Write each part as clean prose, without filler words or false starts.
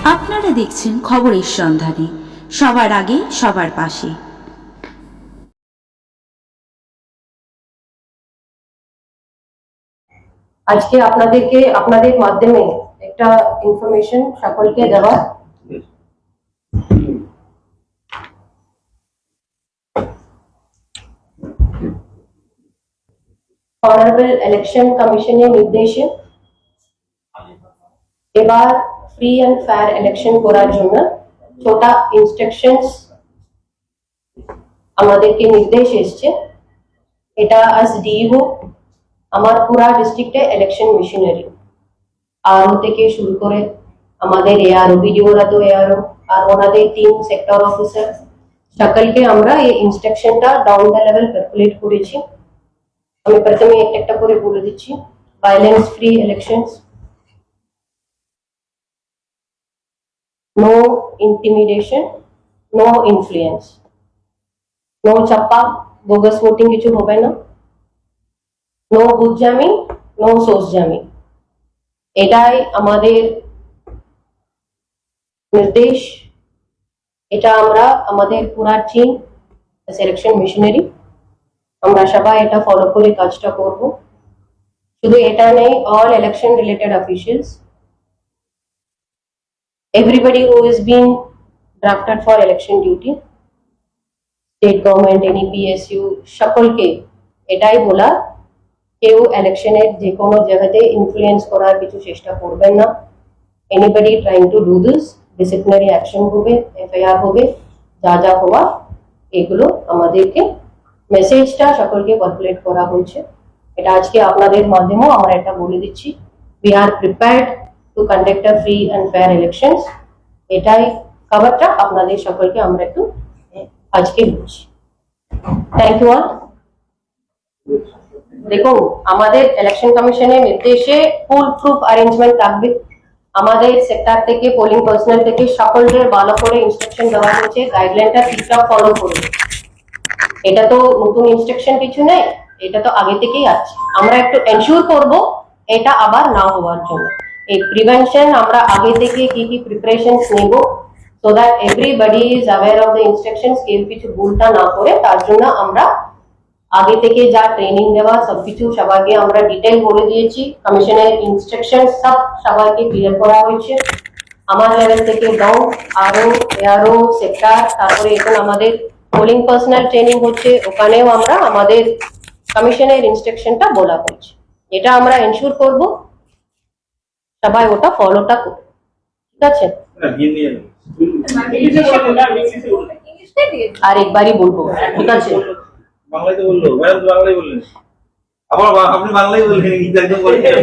আপনারা দেখছেন খবরের সন্ধানে, সবার আগে সবার পাশে। আজকে আপনাদের মাধ্যমে একটা ইনফরমেশন সকলকে দেওয়া। অনারেবল ইলেকশন কমিশনের নির্দেশে এবার ফ্রি অ্যান্ড ফেয়ার ইলেকশন করার জন্য ছোটা ইনস্ট্রাকশনস আমাদেরকে নির্দেশ এসছে। এটা আজ ডিইও আমার পুরা ডিস্ট্রিক্টে ইলেকশন মেশিনারি আরও থেকে শুরু করে আমাদের এআরও, বিডিওরা তো এআরও, আর ওনাদের টিম সেক্টর অফিসার সকলকে আমরা এই ইনস্ট্রাকশনটা ডাউন দ্য লেভেল ক্যালকুলেট করেছি। আমি প্রথমে একটা করে বলে দিচ্ছি। Violence free elections, no intimidation, no influence, no চাপ্পা বোগাস ভোটিং কিছু হবে না, no booth jamming, no source jamming. এটাই আমাদের নির্দেশ। এটা আমরা আমাদের পুরা টিম সিলেকশন মেশিনারি আমরা সবাই এটা ফলো করে কাজটা করব। শুধু এটা নেই, all election related অফিশিয়ালস, everybody who is being drafted for election duty, state government, any PSU সকলকে এটাই বলা, কেউ ইলেকশনের যে কোনো জায়গাতে ইনফ্লুয়েন্স করার কিছু চেষ্টা করবেন না। Anybody trying to do this, disciplinary action হবে, এফআইআর হবে, যা যা হওয়া এগুলো আমাদেরকে মেসেজটা সকলকে সার্কুলেট করা হয়েছে। এটা আজকে আপনাদের মাধ্যমেও আমরা এটা বলে দিচ্ছি, we are prepared to conduct a free and fair elections. এটাই খবরটা আপনাদের সকলকে আমরা একটু আজকে বলছি। Thank you all. দেখুন, আমাদের ইলেকশন কমিশনের নির্দেশে ফুল প্রুফ অ্যারেঞ্জমেন্ট থাকবে। আমাদের সেক্টর থেকে, পোলিং পার্সোনাল থেকে সকলদের ভালো করে ইনস্ট্রাকশন দেওয়া হয়েছে, গাইডলাইনটা ঠিকঠাক ফলো করবে। এটা তো নতুন ইনস্ট্রাকশন কিছু নেই, এটা তো আগে থেকেই আছে। আমরা একটু এনশিওর করব এটা আবার না হওয়ার জন্য। এই প্রিভেনশন আমরা আগে থেকে কি কি প্রিপারেশনস নেব, so that everybody is aware of the instructions, কেউ কিছু ভুলটা না করে। তার জন্য আমরা আগে থেকে যা ট্রেনিং দেওয়া সবকিছু সবাইকে আমরা ডিটেইল বলে দিয়েছি। কমিশনের ইনস্ট্রাকশন সব সবাইকে ক্লিয়ার করা হয়েছে, আমার লেভেল থেকে ডাউন, আরও এআরও সেক্টর, তারপরে এখন আমাদের পোলিং পার্সোনাল ট্রেনিং হচ্ছে, ওখানেও আমরা আমাদের কমিশনের ইনস্ট্রাকশনটা বলা হয়েছে। এটা আমরা এনশিওর করব সবাই ওটা ফলোটা করবে, ঠিক আছে? আর একবারই বলবো, ঠিক আছে? বাংলায় তো বললো, ম্যাডাম তো বাংলায় বললেন, আপনি বাংলায় বললেন, একদম বলছেন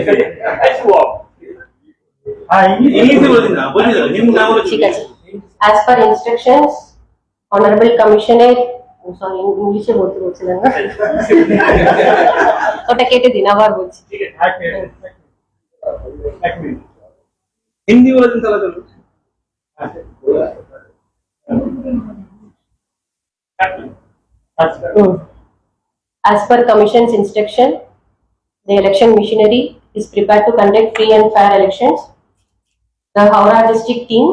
ইংলিশে বলছেন না, বলি না, হিন্দি না বলে ঠিক আছে। অ্যাজ পার ইনস্ট্রাকশনস অনারেবল কমিশনের, সরি ইংলিশে বলতে বলছিলেন না, ওটা কেটে দিন, আবার বলছি। হিন্দি বলেছেন তাহলে চলবে। As per Commission's instruction, the election machinery is prepared to conduct free and fair elections. The Howrah district team,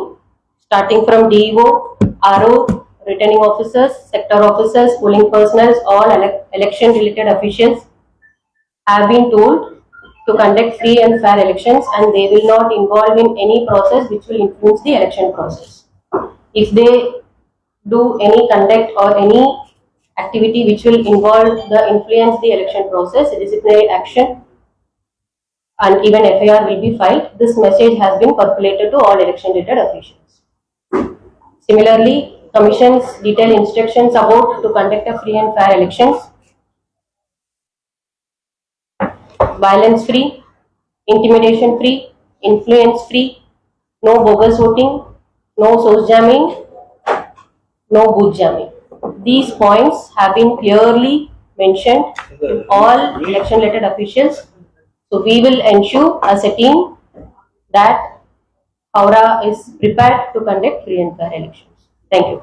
starting from DEO, RO, returning officers, sector officers, polling personnel, all election-related officials have been told to conduct free and fair elections, and they will not involve in any process which will influence the election process. If they do any conduct or any activity which will involve the influence the election process, disciplinary action and even FIR will be filed. This message has been circulated to all election related officials. Similarly, Commission's detailed instructions about to conduct a free and fair elections: violence free, intimidation free, influence free, no bogus voting, no source jamming, no booth jamming. These points have been clearly mentioned to all election related officials. So we will ensure as a team that Howrah is prepared to conduct free and fair elections. Thank you.